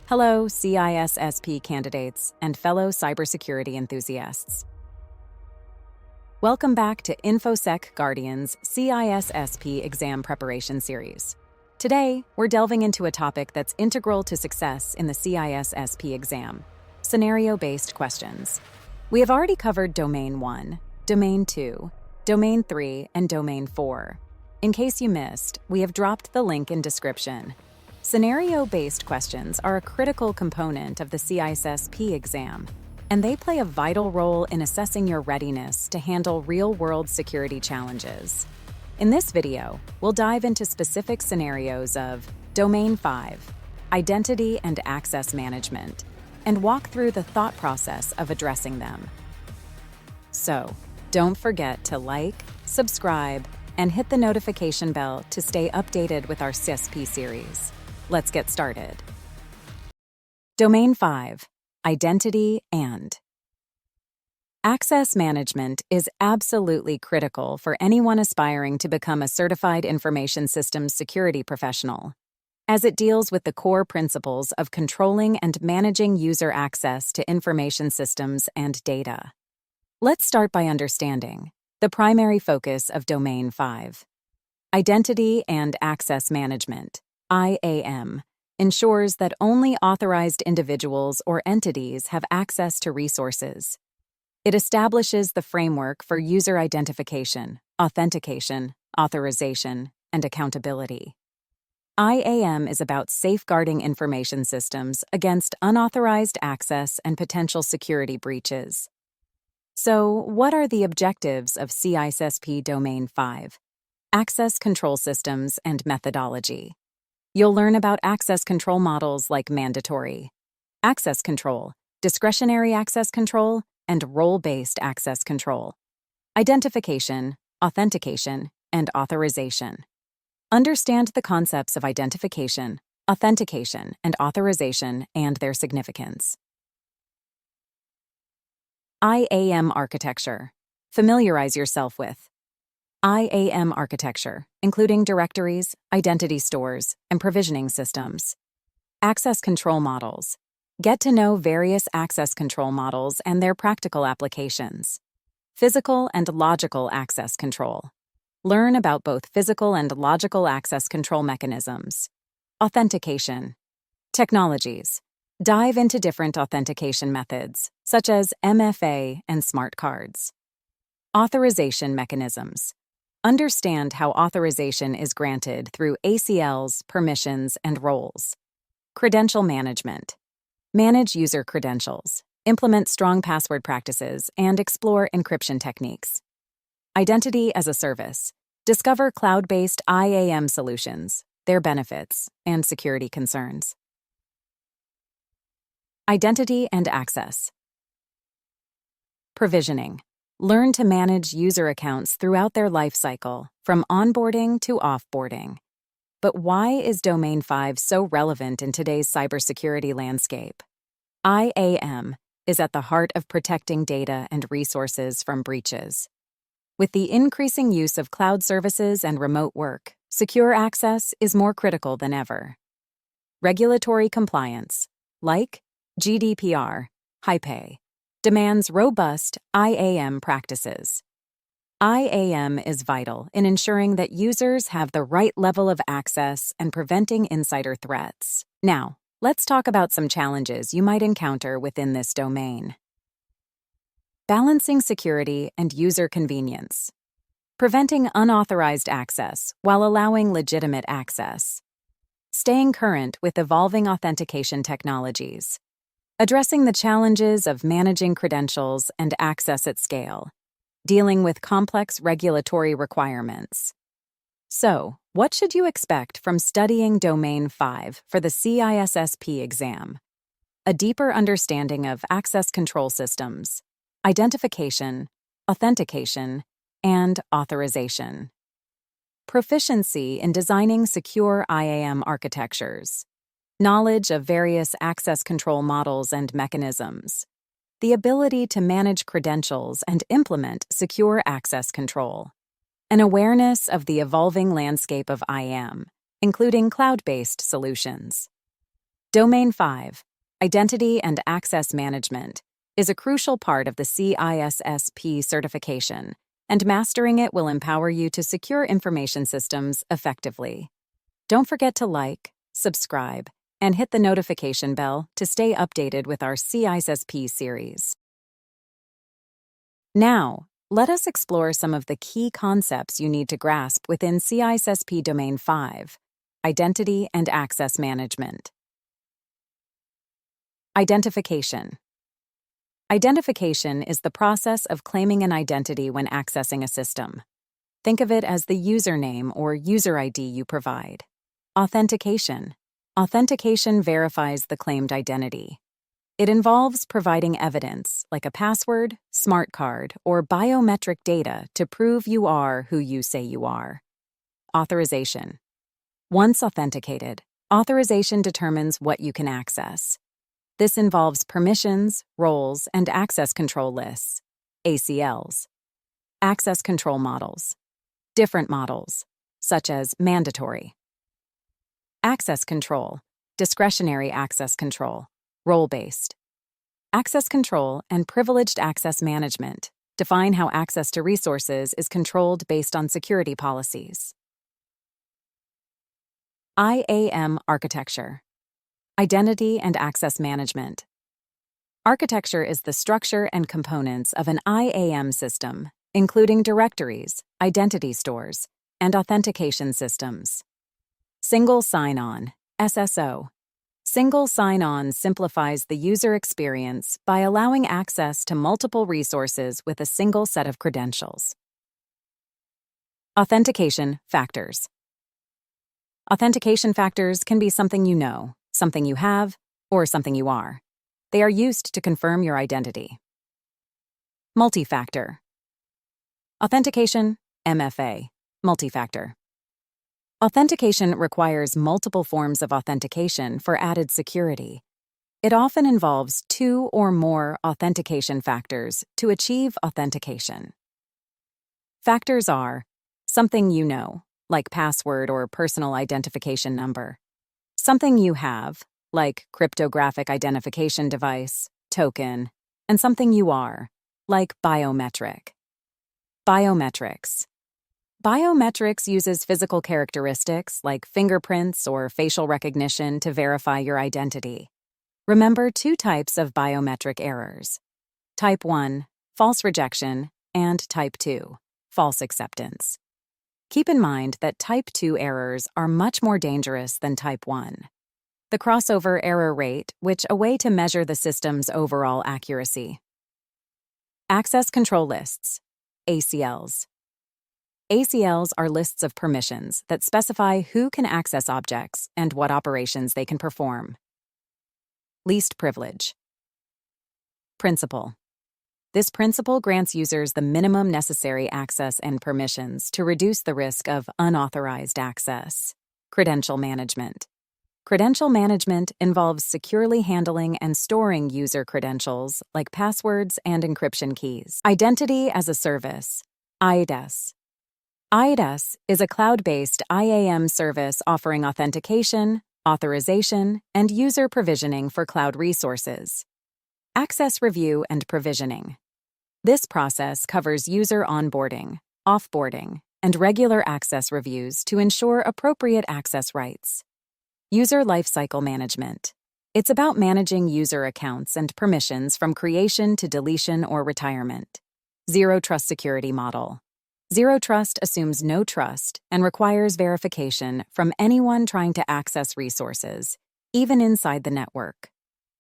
Hello, CISSP candidates and fellow cybersecurity enthusiasts. Welcome back to InfoSec Guardian's CISSP exam preparation series. Today, we're delving into a topic that's integral to success in the CISSP exam: scenario-based questions. We have already covered Domain 1, Domain 2, Domain 3, and Domain 4. In case you missed, we have dropped the link in description. Scenario-based questions are a critical component of the CISSP exam, and they play a vital role in assessing your readiness to handle real-world security challenges. In this video, we'll dive into specific scenarios of Domain 5, Identity and Access Management, and walk through the thought process of addressing them. So, don't forget to like, subscribe, and hit the notification bell to stay updated with our CISSP series. Let's get started. Domain 5, Identity and Access Management is absolutely critical for anyone aspiring to become a certified information systems security professional, as it deals with the core principles of controlling and managing user access to information systems and data. Let's start by understanding the primary focus of Domain 5. Identity and Access Management, IAM, ensures that only authorized individuals or entities have access to resources. It establishes the framework for user identification, authentication, authorization, and accountability. IAM is about safeguarding information systems against unauthorized access and potential security breaches. So, what are the objectives of CISSP Domain 5? Access control systems and methodology. You'll learn about access control models like mandatory access control, discretionary access control, and role-based access control, identification, authentication, and authorization. Understand the concepts of identification, authentication, and authorization and their significance. IAM architecture. Familiarize yourself with IAM architecture, including directories, identity stores, and provisioning systems. Access control models. Get to know various access control models and their practical applications. Physical and logical access control. Learn about both physical and logical access control mechanisms. Authentication. Technologies. Dive into different authentication methods, such as MFA and smart cards. Authorization mechanisms. Understand how authorization is granted through ACLs, permissions, and roles. Credential management. Manage user credentials, implement strong password practices, and explore encryption techniques. Identity as a service. Discover cloud-based IAM solutions, their benefits, and security concerns. Identity and access. Provisioning. Learn to manage user accounts throughout their life cycle, from onboarding to offboarding. But why is Domain 5 so relevant in today's cybersecurity landscape? IAM is at the heart of protecting data and resources from breaches. With the increasing use of cloud services and remote work, secure access is more critical than ever. Regulatory compliance, like GDPR, HIPAA, demands robust IAM practices. IAM is vital in ensuring that users have the right level of access and preventing insider threats. Now, let's talk about some challenges you might encounter within this domain. Balancing security and user convenience. Preventing unauthorized access while allowing legitimate access. Staying current with evolving authentication technologies. Addressing the challenges of managing credentials and access at scale. Dealing with complex regulatory requirements. So, what should you expect from studying Domain 5 for the CISSP exam? A deeper understanding of access control systems, identification, authentication, and authorization. Proficiency in designing secure IAM architectures. Knowledge of various access control models and mechanisms. The ability to manage credentials and implement secure access control. An awareness of the evolving landscape of IAM, including cloud-based solutions. Domain 5, Identity and Access Management, is a crucial part of the CISSP certification, and mastering it will empower you to secure information systems effectively. Don't forget to like, subscribe, and hit the notification bell to stay updated with our CISSP series. Now, let us explore some of the key concepts you need to grasp within CISSP Domain 5, Identity and Access Management. Identification. Identification is the process of claiming an identity when accessing a system. Think of it as the username or user ID you provide. Authentication. Authentication verifies the claimed identity. It involves providing evidence, like a password, smart card, or biometric data to prove you are who you say you are. Authorization. Once authenticated, authorization determines what you can access. This involves permissions, roles, and access control lists, ACLs. Access control models. Different models, such as mandatory. Access control, discretionary access control, role-based. Access control and privileged access management define how access to resources is controlled based on security policies. IAM architecture. Identity and Access Management. Architecture is the structure and components of an IAM system, including directories, identity stores, and authentication systems. Single sign-on, SSO. Single sign-on simplifies the user experience by allowing access to multiple resources with a single set of credentials. Authentication factors. Authentication factors can be something you know, something you have, or something you are. They are used to confirm your identity. Multi-factor. Authentication, MFA, multi-factor. Authentication requires multiple forms of authentication for added security. It often involves 2 or more authentication factors to achieve authentication. Factors are something you know, like password or personal identification number. Something you have, like cryptographic identification device, token, and something you are, like biometric. Biometrics. Biometrics uses physical characteristics like fingerprints or facial recognition to verify your identity. Remember 2 types of biometric errors: Type 1, false rejection, and Type 2, false acceptance. Keep in mind that Type 2 errors are much more dangerous than Type 1. The crossover error rate, which a way to measure the system's overall accuracy. Access control lists, ACLs. ACLs are lists of permissions that specify who can access objects and what operations they can perform. Least privilege. Principal. This principle grants users the minimum necessary access and permissions to reduce the risk of unauthorized access. Credential management. Credential management involves securely handling and storing user credentials like passwords and encryption keys. Identity as a service, IDaaS. IDaaS is a cloud-based IAM service offering authentication, authorization, and user provisioning for cloud resources. Access review and provisioning. This process covers user onboarding, offboarding, and regular access reviews to ensure appropriate access rights. User lifecycle management. It's about managing user accounts and permissions from creation to deletion or retirement. Zero Trust Security Model. Zero Trust assumes no trust and requires verification from anyone trying to access resources, even inside the network.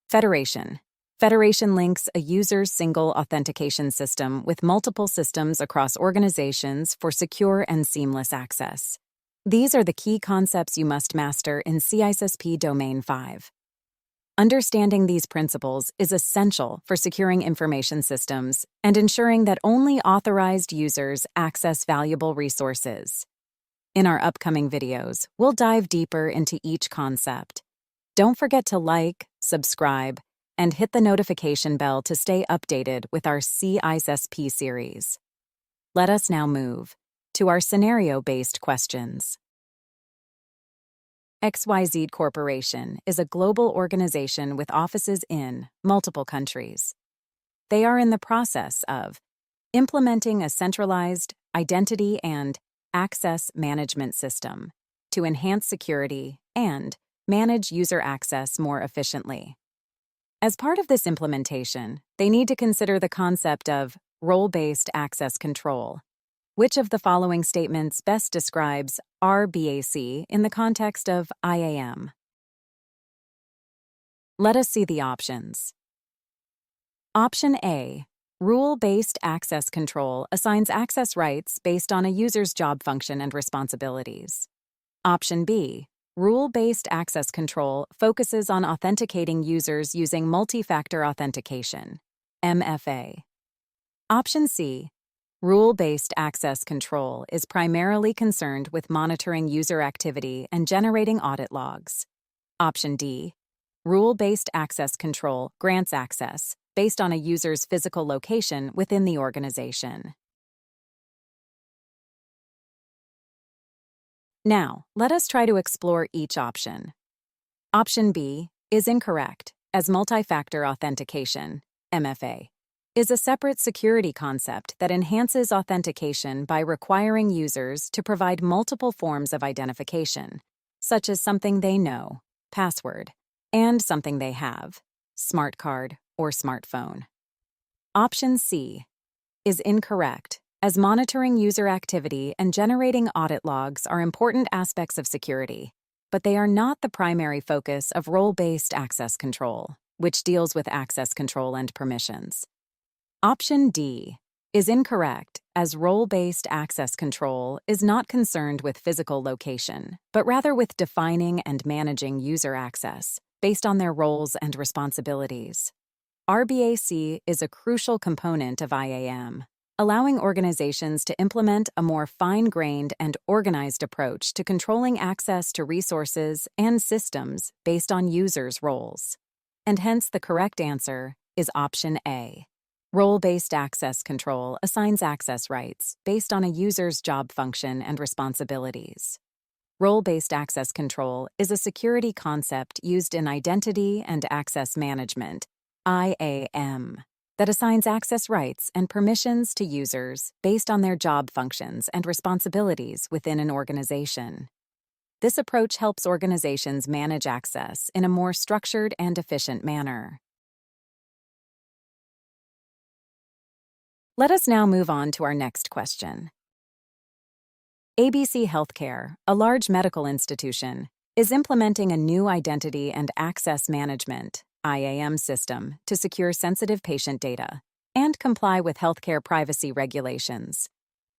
Federation. Federation links a user's single authentication system with multiple systems across organizations for secure and seamless access. These are the key concepts you must master in CISSP Domain 5. Understanding these principles is essential for securing information systems and ensuring that only authorized users access valuable resources. In our upcoming videos, we'll dive deeper into each concept. Don't forget to like, subscribe, and hit the notification bell to stay updated with our CISSP series. Let us now move to our scenario-based questions. XYZ Corporation is a global organization with offices in multiple countries. They are in the process of implementing a centralized identity and access management system to enhance security and manage user access more efficiently. As part of this implementation, they need to consider the concept of role-based access control. Which of the following statements best describes RBAC in the context of IAM? Let us see the options. Option A. Rule-based access control assigns access rights based on a user's job function and responsibilities. Option B. Rule-based access control focuses on authenticating users using multi-factor authentication, MFA. Option C. Rule-based access control is primarily concerned with monitoring user activity and generating audit logs. Option D. Rule-based access control grants access based on a user's physical location within the organization. Now, let us try to explore each option. Option B is incorrect, as multi-factor authentication, MFA, is a separate security concept that enhances authentication by requiring users to provide multiple forms of identification, such as something they know, password, and something they have, smart card or smartphone. Option C is incorrect, as monitoring user activity and generating audit logs are important aspects of security, but they are not the primary focus of role-based access control, which deals with access control and permissions. Option D is incorrect, as role-based access control is not concerned with physical location, but rather with defining and managing user access based on their roles and responsibilities. RBAC is a crucial component of IAM, allowing organizations to implement a more fine-grained and organized approach to controlling access to resources and systems based on users' roles. And hence the correct answer is option A. Role-based access control assigns access rights based on a user's job function and responsibilities. Role-based access control is a security concept used in identity and access management, IAM, that assigns access rights and permissions to users based on their job functions and responsibilities within an organization. This approach helps organizations manage access in a more structured and efficient manner. Let us now move on to our next question. ABC Healthcare, a large medical institution, is implementing a new identity and access management IAM system to secure sensitive patient data and comply with healthcare privacy regulations.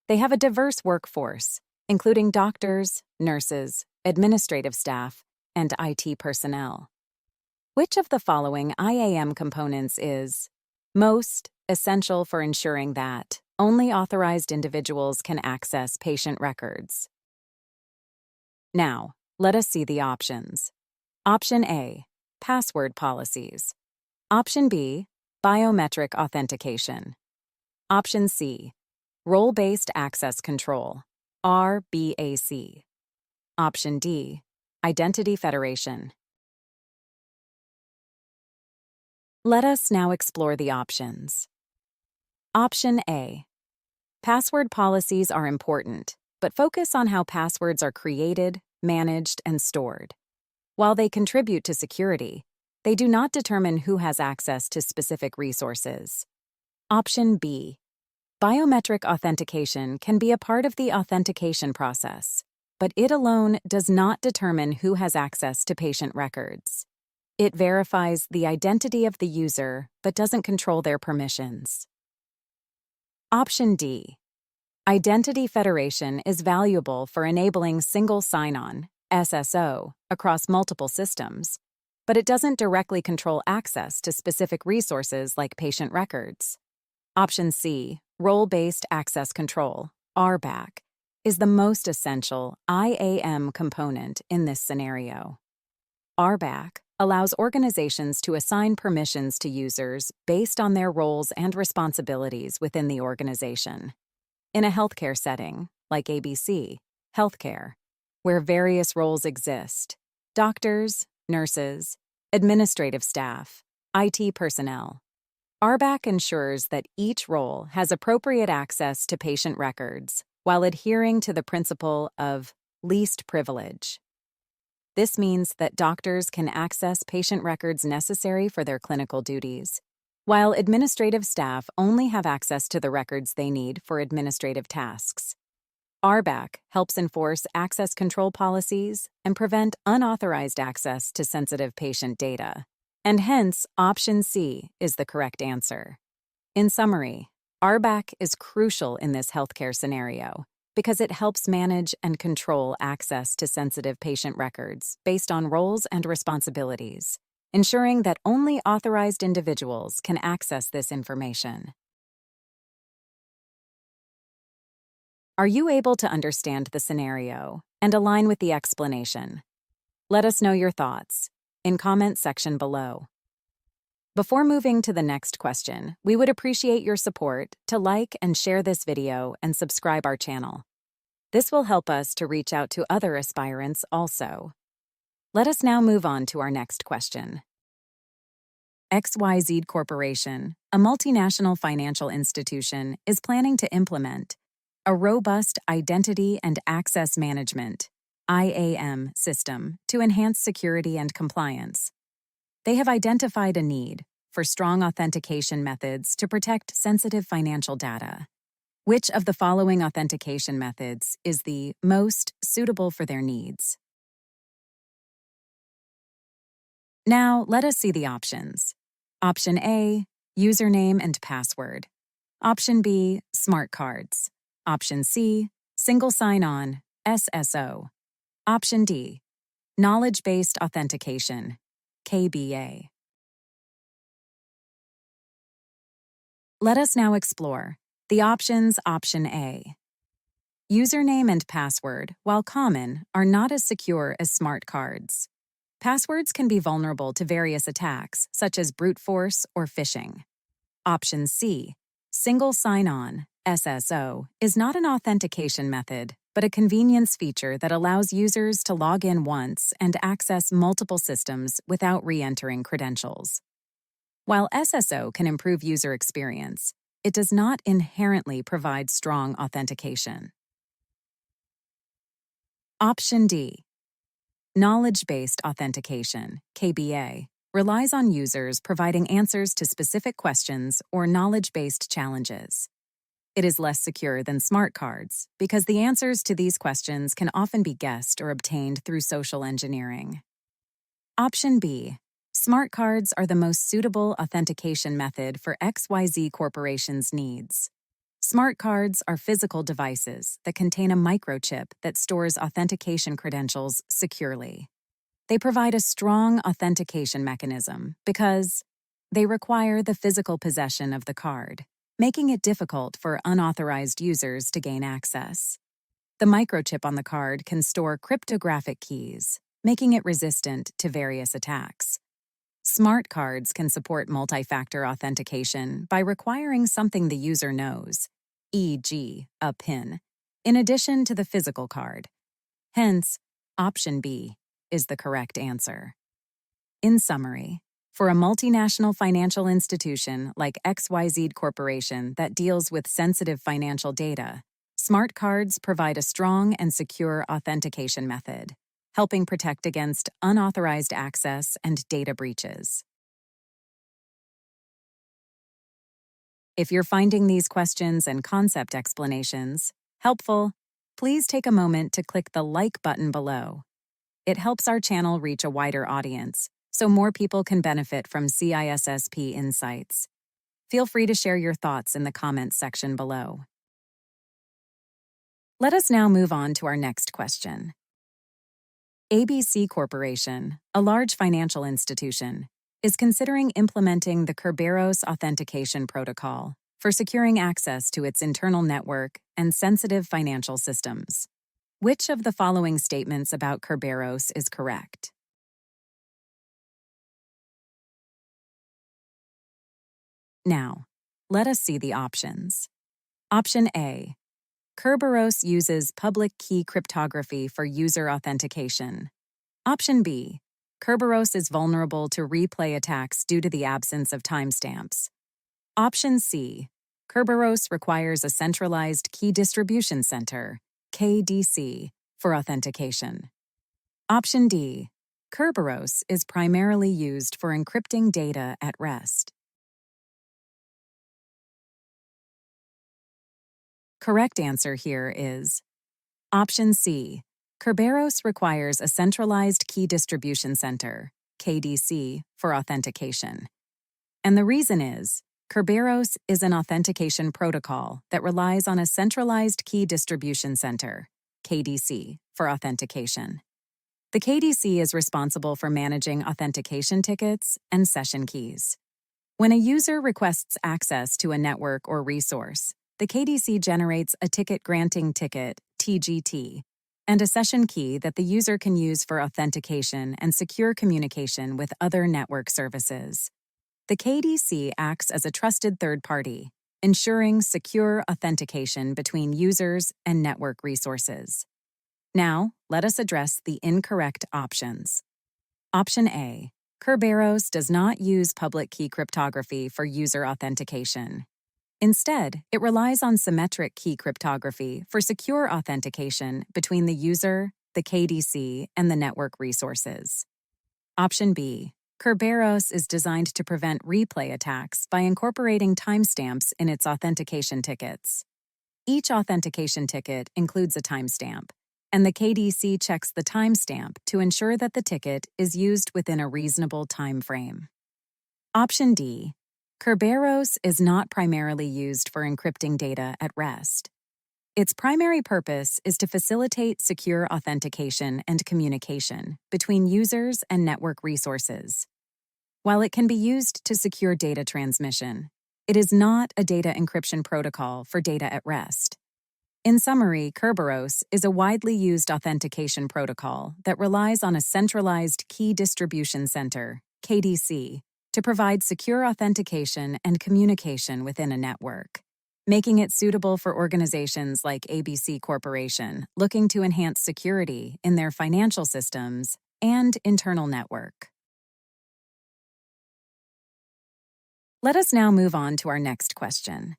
They have a diverse workforce, including doctors, nurses, administrative staff, and IT personnel. Which of the following IAM components is most essential for ensuring that only authorized individuals can access patient records? Now, let us see the options. Option A, password policies. Option B, biometric authentication. Option C, role-based access control, RBAC. Option D, identity federation. Let us now explore the options. Option A. Password policies are important, but focus on how passwords are created, managed, and stored. While they contribute to security, they do not determine who has access to specific resources. Option B. Biometric authentication can be a part of the authentication process, but it alone does not determine who has access to patient records. It verifies the identity of the user, but doesn't control their permissions. Option D. Identity federation is valuable for enabling single sign-on, SSO, across multiple systems, but it doesn't directly control access to specific resources like patient records. Option C. Role-based access control, RBAC, is the most essential IAM component in this scenario. RBAC allows organizations to assign permissions to users based on their roles and responsibilities within the organization. In a healthcare setting, like ABC Healthcare, where various roles exist, doctors, nurses, administrative staff, IT personnel. RBAC ensures that each role has appropriate access to patient records while adhering to the principle of least privilege. This means that doctors can access patient records necessary for their clinical duties, while administrative staff only have access to the records they need for administrative tasks. RBAC helps enforce access control policies and prevent unauthorized access to sensitive patient data, and hence option C is the correct answer. In summary, RBAC is crucial in this healthcare scenario because it helps manage and control access to sensitive patient records based on roles and responsibilities, ensuring that only authorized individuals can access this information. Are you able to understand the scenario and align with the explanation? Let us know your thoughts in comment section below. Before moving to the next question, we would appreciate your support to like and share this video and subscribe our channel. This will help us to reach out to other aspirants also. Let us now move on to our next question. XYZ Corporation, a multinational financial institution, is planning to implement a robust identity and access management (IAM) system to enhance security and compliance. They have identified a need for strong authentication methods to protect sensitive financial data. Which of the following authentication methods is the most suitable for their needs? Now, let us see the options. Option A, username and password. Option B, smart cards. Option C, single sign-on, SSO. Option D, knowledge-based authentication, KBA. Let us now explore the options. Option A. Username and password, while common, are not as secure as smart cards. Passwords can be vulnerable to various attacks, such as brute force or phishing. Option C. Single sign-on, SSO, is not an authentication method, but a convenience feature that allows users to log in once and access multiple systems without re-entering credentials. While SSO can improve user experience, it does not inherently provide strong authentication. Option D. Knowledge-based authentication, KBA, relies on users providing answers to specific questions or knowledge-based challenges. It is less secure than smart cards because the answers to these questions can often be guessed or obtained through social engineering. Option B. Smart cards are the most suitable authentication method for XYZ Corporation's needs. Smart cards are physical devices that contain a microchip that stores authentication credentials securely. They provide a strong authentication mechanism because they require the physical possession of the card, making it difficult for unauthorized users to gain access. The microchip on the card can store cryptographic keys, making it resistant to various attacks. Smart cards can support multi-factor authentication by requiring something the user knows, e.g., a PIN, in addition to the physical card. Hence, option B is the correct answer. In summary, for a multinational financial institution like XYZ Corporation that deals with sensitive financial data, smart cards provide a strong and secure authentication method, helping protect against unauthorized access and data breaches. If you're finding these questions and concept explanations helpful, please take a moment to click the like button below. It helps our channel reach a wider audience, so more people can benefit from CISSP insights. Feel free to share your thoughts in the comments section below. Let us now move on to our next question. ABC Corporation, a large financial institution, is considering implementing the Kerberos authentication protocol for securing access to its internal network and sensitive financial systems. Which of the following statements about Kerberos is correct? Now, let us see the options. Option A. Kerberos uses public key cryptography for user authentication. Option B. Kerberos is vulnerable to replay attacks due to the absence of timestamps. Option C. Kerberos requires a centralized key distribution center, KDC, for authentication. Option D. Kerberos is primarily used for encrypting data at rest. Correct answer here is Option C. Kerberos requires a centralized key distribution center, KDC, for authentication. And the reason is, Kerberos is an authentication protocol that relies on a centralized key distribution center, KDC, for authentication. The KDC is responsible for managing authentication tickets and session keys. When a user requests access to a network or resource, the KDC generates a ticket-granting ticket, TGT, and a session key that the user can use for authentication and secure communication with other network services. The KDC acts as a trusted third party, ensuring secure authentication between users and network resources. Now, let us address the incorrect options. Option A. Kerberos does not use public key cryptography for user authentication. Instead, it relies on symmetric key cryptography for secure authentication between the user, the KDC, and the network resources. Option B. Kerberos is designed to prevent replay attacks by incorporating timestamps in its authentication tickets. Each authentication ticket includes a timestamp, and the KDC checks the timestamp to ensure that the ticket is used within a reasonable time frame. Option D. Kerberos is not primarily used for encrypting data at rest. Its primary purpose is to facilitate secure authentication and communication between users and network resources. While it can be used to secure data transmission, it is not a data encryption protocol for data at rest. In summary, Kerberos is a widely used authentication protocol that relies on a centralized key distribution center, KDC, to provide secure authentication and communication within a network, making it suitable for organizations like ABC Corporation looking to enhance security in their financial systems and internal network. Let us now move on to our next question.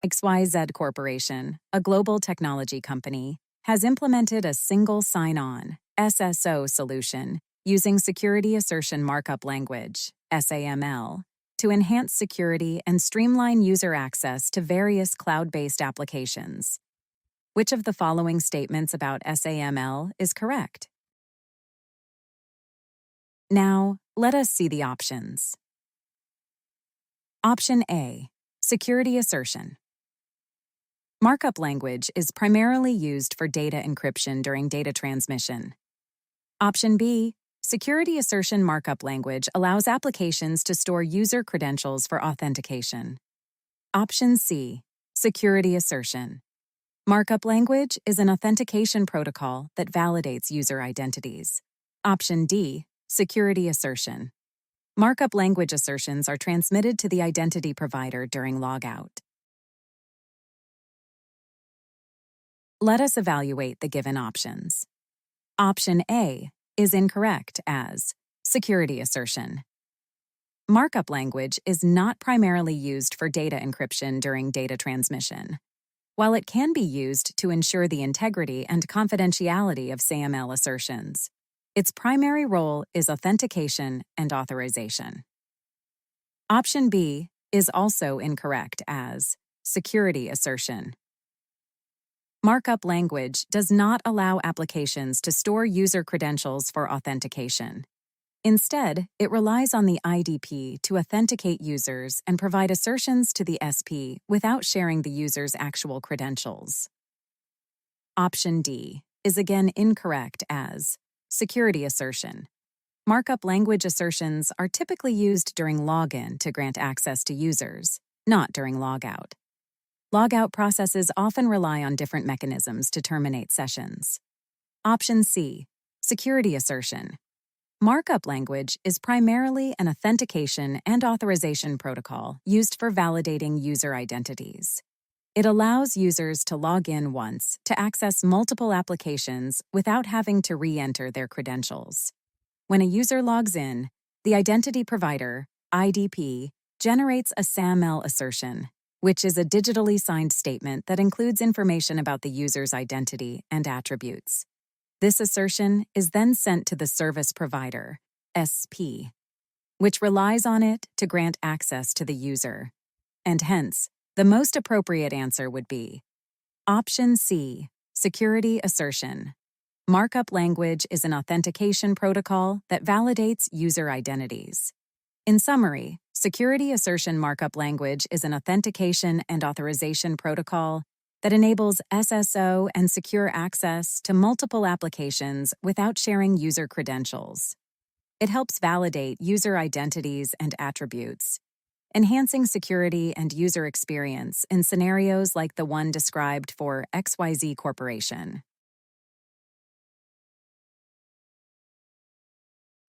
XYZ Corporation, a global technology company, has implemented a single sign-on SSO solution using Security Assertion Markup Language, SAML, to enhance security and streamline user access to various cloud-based applications. Which of the following statements about SAML is correct? Now, let us see the options. Option A. Security Assertion. Markup language is primarily used for data encryption during data transmission. Option B. Security Assertion Markup Language allows applications to store user credentials for authentication. Option C. Security Assertion. Markup language is an authentication protocol that validates user identities. Option D. Security Assertion. Markup language assertions are transmitted to the identity provider during logout. Let us evaluate the given options. Option A is incorrect as security assertion. Markup language is not primarily used for data encryption during data transmission. While it can be used to ensure the integrity and confidentiality of SAML assertions, its primary role is authentication and authorization. Option B is also incorrect as security assertion. Markup language does not allow applications to store user credentials for authentication. Instead, it relies on the IDP to authenticate users and provide assertions to the SP without sharing the user's actual credentials. Option D is again incorrect as security assertion. Markup language assertions are typically used during login to grant access to users, not during logout. Logout processes often rely on different mechanisms to terminate sessions. Option C, security assertion. Markup language is primarily an authentication and authorization protocol used for validating user identities. It allows users to log in once to access multiple applications without having to re-enter their credentials. When a user logs in, the identity provider, IDP, generates a SAML assertion, which is a digitally signed statement that includes information about the user's identity and attributes. This assertion is then sent to the service provider, SP, which relies on it to grant access to the user. And hence, the most appropriate answer would be Option C, security assertion. Markup language is an authentication protocol that validates user identities. In summary, security assertion markup language is an authentication and authorization protocol that enables SSO and secure access to multiple applications without sharing user credentials. It helps validate user identities and attributes, enhancing security and user experience in scenarios like the one described for XYZ Corporation.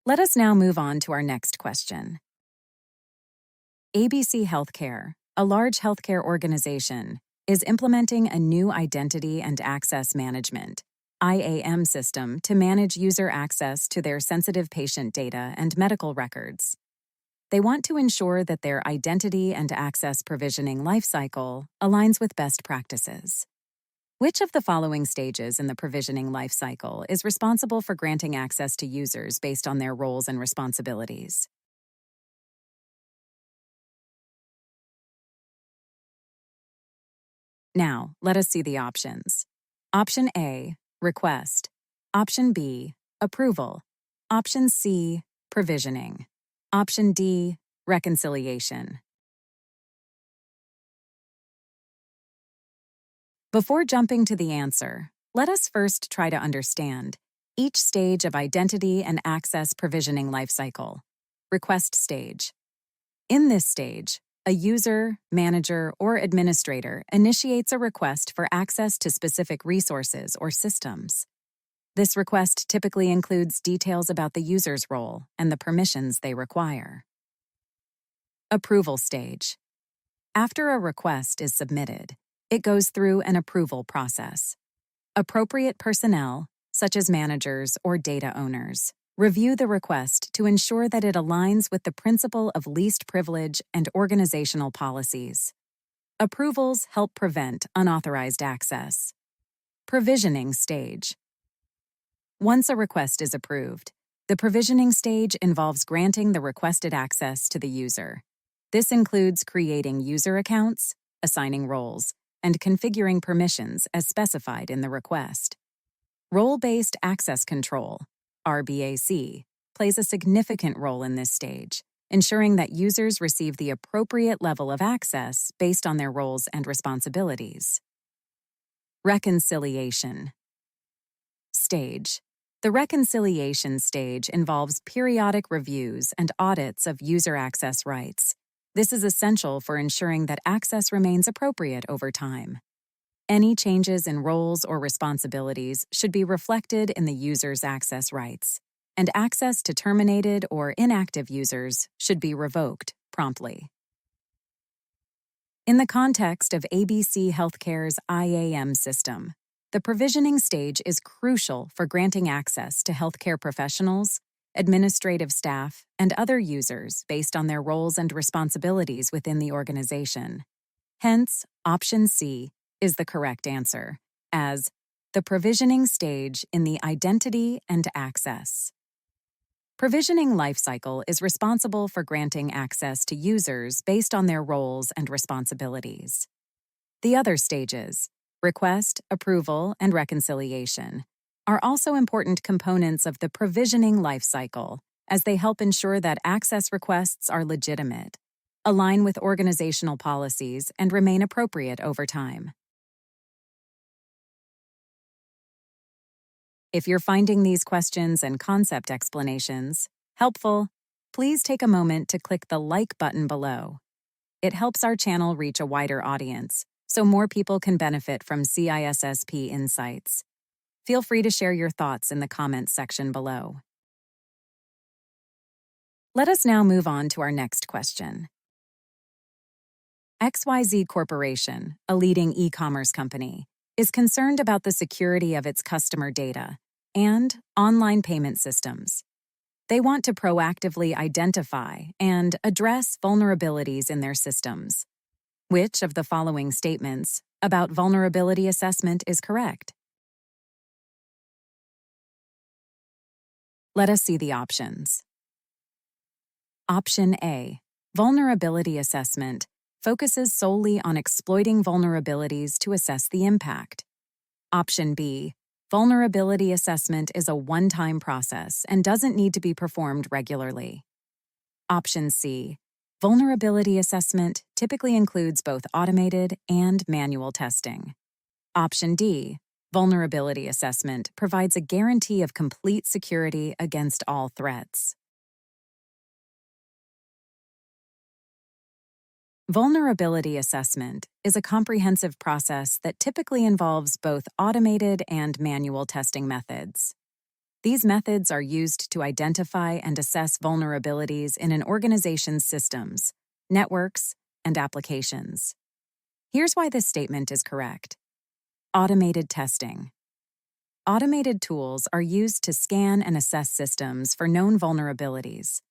Let us now move on to our next question. ABC Healthcare, a large healthcare organization, is implementing a new identity and access management (IAM) system to manage user access to their sensitive patient data and medical records. They want to ensure that their identity and access provisioning lifecycle aligns with best practices. Which of the following stages in the provisioning lifecycle is responsible for granting access to users based on their roles and responsibilities? Now, let us see the options. Option A, request. Option B, approval. Option C, provisioning. Option D, reconciliation. Before jumping to the answer, let us first try to understand each stage of identity and access provisioning lifecycle. Request stage. In this stage, a user, manager, or administrator initiates a request for access to specific resources or systems. This request typically includes details about the user's role and the permissions they require. Approval stage. After a request is submitted, it goes through an approval process. Appropriate personnel, such as managers or data owners, review the request to ensure that it aligns with the principle of least privilege and organizational policies. Approvals help prevent unauthorized access. Provisioning stage. Once a request is approved, the provisioning stage involves granting the requested access to the user. This includes creating user accounts, assigning roles, and configuring permissions as specified in the request. Role-based access control, RBAC, plays a significant role in this stage, ensuring that users receive the appropriate level of access based on their roles and responsibilities. Reconciliation stage. The reconciliation stage involves periodic reviews and audits of user access rights. This is essential for ensuring that access remains appropriate over time. Any changes in roles or responsibilities should be reflected in the user's access rights, and access to terminated or inactive users should be revoked promptly. In the context of ABC Healthcare's IAM system, the provisioning stage is crucial for granting access to healthcare professionals, administrative staff, and other users based on their roles and responsibilities within the organization. Hence, option C is the correct answer, as the provisioning stage in the identity and access. Provisioning lifecycle is responsible for granting access to users based on their roles and responsibilities. The other stages, request, approval, and reconciliation, are also important components of the provisioning lifecycle, as they help ensure that access requests are legitimate, align with organizational policies, and remain appropriate over time. If you're finding these questions and concept explanations helpful, please take a moment to click the like button below. It helps our channel reach a wider audience, so more people can benefit from CISSP insights. Feel free to share your thoughts in the comments section below. Let us now move on to our next question. XYZ Corporation, a leading e-commerce company, is concerned about the security of its customer data and online payment systems. They want to proactively identify and address vulnerabilities in their systems. Which of the following statements about vulnerability assessment is correct? Let us see the options. Option A, vulnerability assessment, focuses solely on exploiting vulnerabilities to assess the impact. Option B, vulnerability assessment is a one-time process and doesn't need to be performed regularly. Option C, vulnerability assessment typically includes both automated and manual testing. Option D, vulnerability assessment provides a guarantee of complete security against all threats. Vulnerability assessment is a comprehensive process that typically involves both automated and manual testing methods. These methods are used to identify and assess vulnerabilities in an organization's systems, networks, and applications. Here's why this statement is correct. Automated testing. Automated tools are used to scan and assess systems for known vulnerabilities.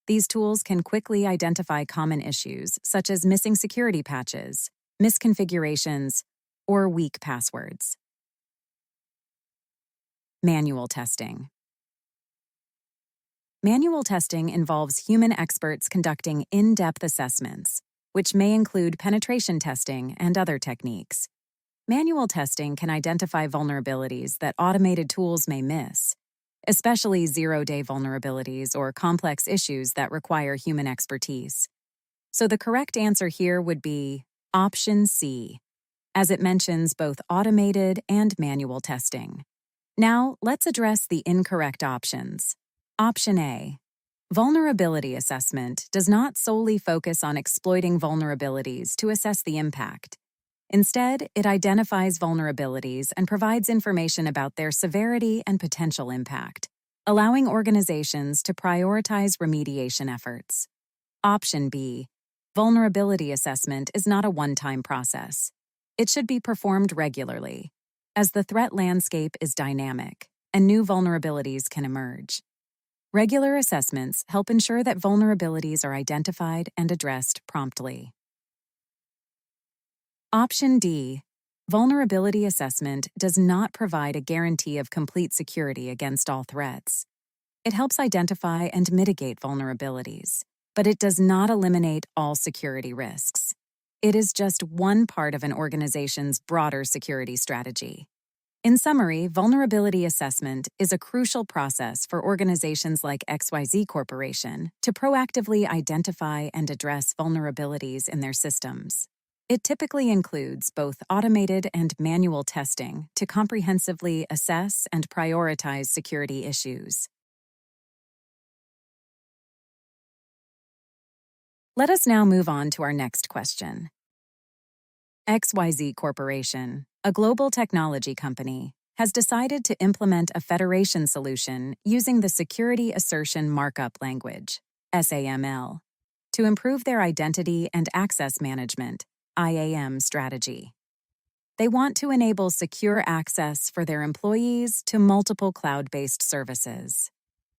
These tools can quickly identify common issues, such as missing security patches, misconfigurations, or weak passwords. Manual testing. Manual testing involves human experts conducting in-depth assessments, which may include penetration testing and other techniques. Manual testing can identify vulnerabilities that automated tools may miss, especially zero-day vulnerabilities or complex issues that require human expertise. So the correct answer here would be option C, as it mentions both automated and manual testing. Now, let's address the incorrect options. Option A, vulnerability assessment does not solely focus on exploiting vulnerabilities to assess the impact. Instead, it identifies vulnerabilities and provides information about their severity and potential impact, allowing organizations to prioritize remediation efforts. Option B, vulnerability assessment is not a one-time process. It should be performed regularly, as the threat landscape is dynamic and new vulnerabilities can emerge. Regular assessments help ensure that vulnerabilities are identified and addressed promptly. Option D, vulnerability assessment does not provide a guarantee of complete security against all threats. It helps identify and mitigate vulnerabilities, but it does not eliminate all security risks. It is just one part of an organization's broader security strategy. In summary, vulnerability assessment is a crucial process for organizations like XYZ Corporation to proactively identify and address vulnerabilities in their systems. It typically includes both automated and manual testing to comprehensively assess and prioritize security issues. Let us now move on to our next question. XYZ Corporation, a global technology company, has decided to implement a federation solution using the Security Assertion Markup Language, SAML, to improve their identity and access management, IAM strategy. They want to enable secure access for their employees to multiple cloud-based services.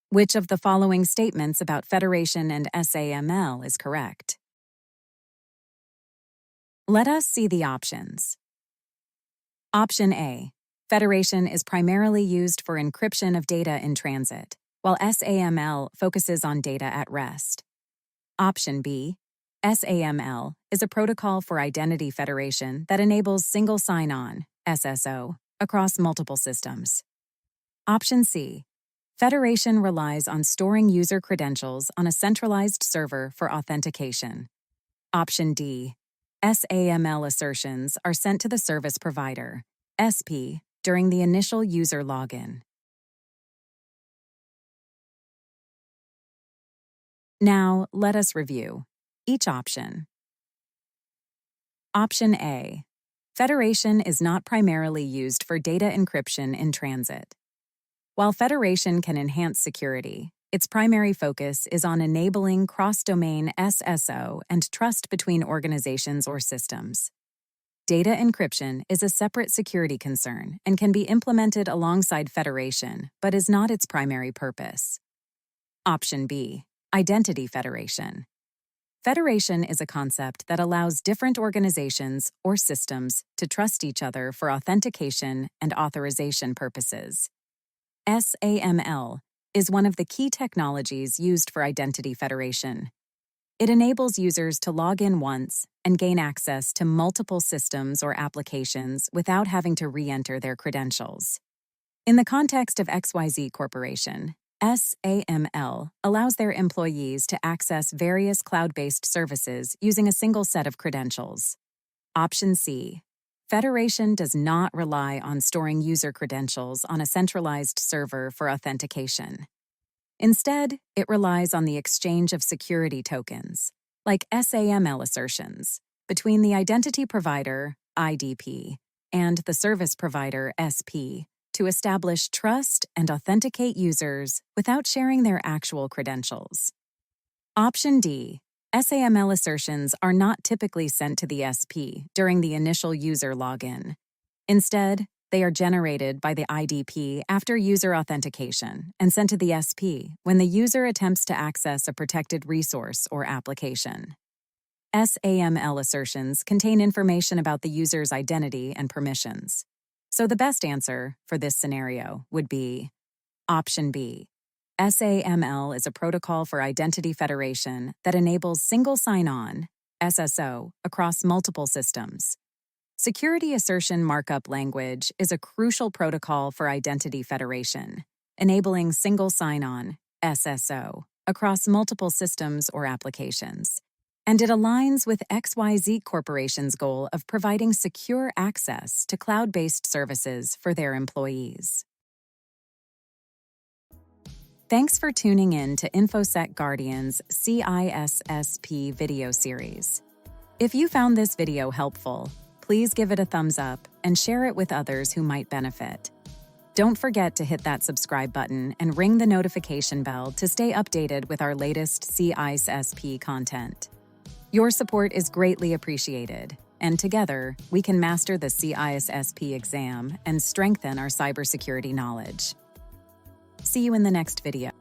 Which of the following statements about federation and SAML is correct? Let us see the options. Option A, federation is primarily used for encryption of data in transit, while SAML focuses on data at rest. Option B, SAML is a protocol for identity federation that enables single sign-on, SSO, across multiple systems. Option C, federation relies on storing user credentials on a centralized server for authentication. Option D, SAML assertions are sent to the service provider, SP, during the initial user login. Now, let us review each option. Option A, federation is not primarily used for data encryption in transit. While federation can enhance security, Its primary focus is on enabling cross-domain SSO and trust between organizations or systems. Data encryption is a separate security concern and can be implemented alongside federation, but is not its primary purpose. Option B, identity federation. Federation is a concept that allows different organizations or systems to trust each other for authentication and authorization purposes. SAML is one of the key technologies used for identity federation. It enables users to log in once and gain access to multiple systems or applications without having to re-enter their credentials. In the context of XYZ Corporation, SAML allows their employees to access various cloud-based services using a single set of credentials. Option C. Federation does not rely on storing user credentials on a centralized server for authentication. Instead, it relies on the exchange of security tokens, like SAML assertions, between the identity provider, IDP, and the service provider, SP, to establish trust and authenticate users without sharing their actual credentials. Option D. SAML assertions are not typically sent to the SP during the initial user login. Instead, they are generated by the IDP after user authentication and sent to the SP when the user attempts to access a protected resource or application. SAML assertions contain information about the user's identity and permissions. So the best answer for this scenario would be Option B. SAML is a protocol for identity federation that enables single sign-on, SSO, across multiple systems. Security assertion markup language is a crucial protocol for identity federation, enabling single sign-on, SSO, across multiple systems or applications. And it aligns with XYZ Corporation's goal of providing secure access to cloud-based services for their employees. Thanks for tuning in to InfoSec Guardian's CISSP video series. If you found this video helpful, please give it a thumbs up and share it with others who might benefit. Don't forget to hit that subscribe button and ring the notification bell to stay updated with our latest CISSP content. Your support is greatly appreciated, and together, we can master the CISSP exam and strengthen our cybersecurity knowledge. See you in the next video.